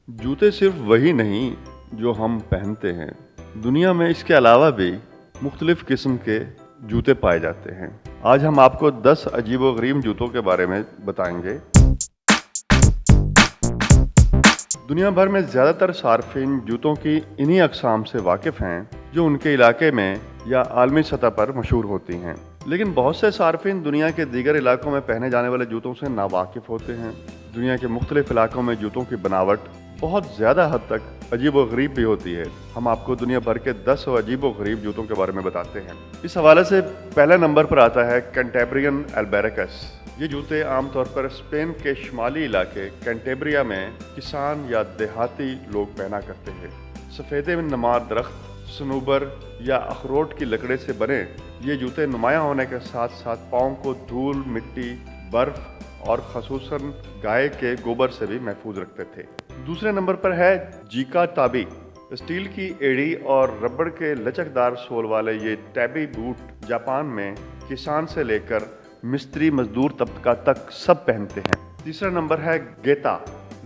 जूते सिर्फ वही नहीं जो हम पहनते हैं, दुनिया में इसके अलावा भी मुख्तलिफ किस्म के जूते पाए जाते हैं। आज हम आपको 10 अजीबो-गरीब जूतों के बारे में बताएंगे। दुनिया भर में ज़्यादातर सार्फिन जूतों की इन्हीं अक़साम से वाकिफ़ हैं जो उनके इलाके में या आलमी सतह पर मशहूर होती हैं। लेकिन बहुत से सार्फिन दुनिया के दीगर इलाकों में पहने जाने वाले जूतों से नावाकिफ़ होते हैं। दुनिया के मुख्तलिफ इलाकों में जूतों की बनावट बहुत ज़्यादा हद तक अजीबो-गरीब भी होती है। हम आपको दुनिया भर के 10 अजीबो-गरीब जूतों के बारे में बताते हैं। इस हवाले से पहले नंबर पर आता है कैंटेब्रियन अल्बेरेकस। ये जूते आमतौर पर स्पेन के शुमाली इलाके कैंटेब्रिया में किसान या देहाती लोग पहना करते हैं। सफ़ेदे में नुमा दरख्त, सनूबर या अखरोट की लकड़ी से बने ये जूते नुमायाँ होने के साथ साथ पाँव को धूल, मिट्टी, बर्फ़ और ख़ुसूसन गाय के गोबर से भी महफूज रखते थे। दूसरे नंबर पर है जीका ताबी। स्टील की एड़ी और रबड़ के लचकदार सोल वाले ये टैबी बूट जापान में किसान से लेकर मिस्त्री मजदूर तबका तक सब पहनते हैं। तीसरा नंबर है गेता।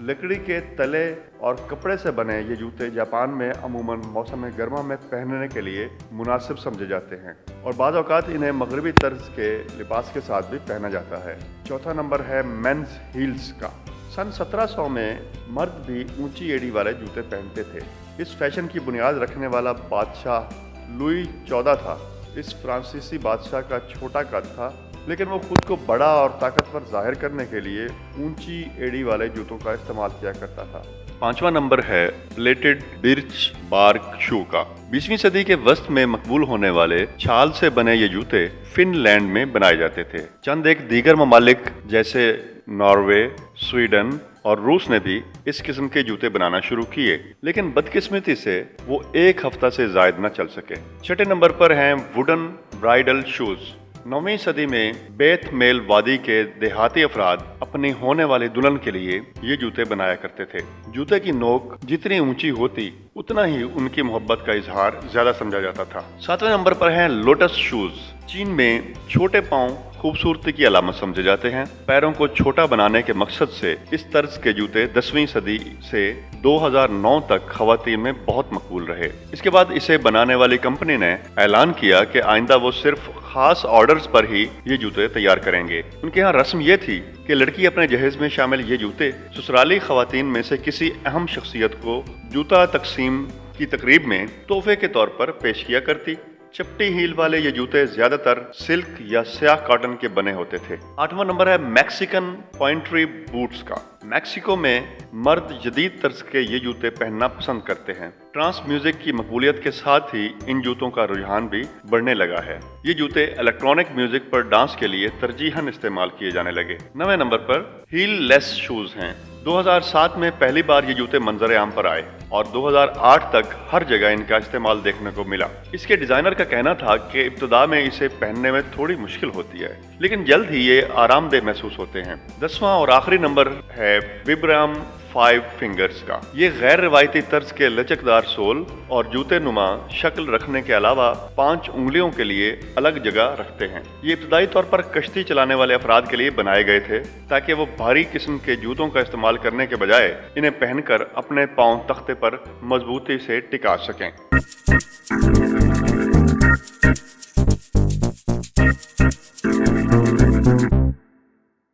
लकड़ी के तले और कपड़े से बने ये जूते जापान में अमूमन मौसम गर्मा में पहनने के लिए मुनासिब समझे जाते हैं और बाज़ औक़ात इन्हें मगरबी तर्ज के लिबास के साथ भी पहना जाता है। चौथा नंबर है मेंस हील्स का। सन 1700 में मर्द भी ऊंची एड़ी वाले जूते पहनते थे। इस फैशन की बुनियाद रखने वाला बादशाह लुई 14 था। इस फ्रांसीसी बादशाह का छोटा कद था, लेकिन वो खुद को बड़ा और ताकतवर जाहिर करने के लिए ऊंची एड़ी वाले जूतों का इस्तेमाल किया करता था। पांचवा नंबर है प्लेटेड बिर्च बार्क शू का। 20वीं सदी के वस्त में मकबूल होने वाले छाल से बने ये जूते फिनलैंड में बनाए जाते थे। चंद एक दीगर ममालिक जैसे नॉर्वे, स्वीडन और रूस ने भी इस किस्म के जूते बनाना शुरू किए, लेकिन बदकिस्मती से वो एक हफ्ता से जायद न चल सके। छठे नंबर पर हैं वुडन ब्राइडल शूज। 9वीं सदी में बेथ मेल वादी के देहाती अफराद अपनी होने वाली दुल्हन के लिए ये जूते बनाया करते थे। जूते की नोक जितनी ऊंची होती उतना ही उनकी मोहब्बत का इजहार ज्यादा समझा जाता था। 7वें नंबर पर है लोटस शूज। चीन में छोटे पांव खूबसूरती की अलामत समझे जाते हैं। पैरों को छोटा बनाने के मकसद से इस तर्ज के जूते 10वीं सदी से 2009 तक खवातीन में बहुत मकबूल रहे। इसके बाद इसे बनाने वाली कंपनी ने ऐलान किया कि आइंदा वो सिर्फ खास ऑर्डर्स पर ही ये जूते तैयार करेंगे। उनके यहाँ रस्म ये थी कि लड़की अपने जहेज में शामिल ये जूते ससुराली खवातीन में से किसी अहम शख्सियत को जूता तकसीम की तकरीब में तोहफे के तौर पर पेश किया करती। चपटी हील वाले ये जूते ज्यादातर सिल्क या स्याह कॉटन के बने होते थे। 8वां नंबर है मैक्सिकन पॉइंट्री बूट्स का। मैक्सिको में मर्द जदीद तर्ज के ये जूते पहनना पसंद करते हैं। ट्रांस म्यूजिक की मकबूलियत के साथ ही इन जूतों का रुझान भी बढ़ने लगा है। ये जूते इलेक्ट्रॉनिक म्यूजिक पर डांस के लिए तरजीहन इस्तेमाल किए जाने लगे। 9वें नंबर पर हील लेस शूज हैं। 2007 में पहली बार ये जूते मंजर आम पर आए और 2008 तक हर जगह इनका इस्तेमाल देखने को मिला। इसके डिजाइनर का कहना था कि इब्तिदा में इसे पहनने में थोड़ी मुश्किल होती है, लेकिन जल्द ही ये आरामदेह महसूस होते हैं। 10वां और आखिरी नंबर है विब्राम 5 फिंगर्स का। ये गैर रिवायती तर्ज के लचकदार सोल और जूते नुमा शक्ल रखने के अलावा 5 उंगलियों के लिए अलग जगह रखते हैं। ये इब्तदाई तौर पर कश्ती चलाने वाले अफराद के लिए बनाए गए थे ताकि वो भारी किस्म के जूतों का इस्तेमाल करने के बजाय इन्हें पहनकर अपने पांव तख्ते पर मजबूती से टिका सकें।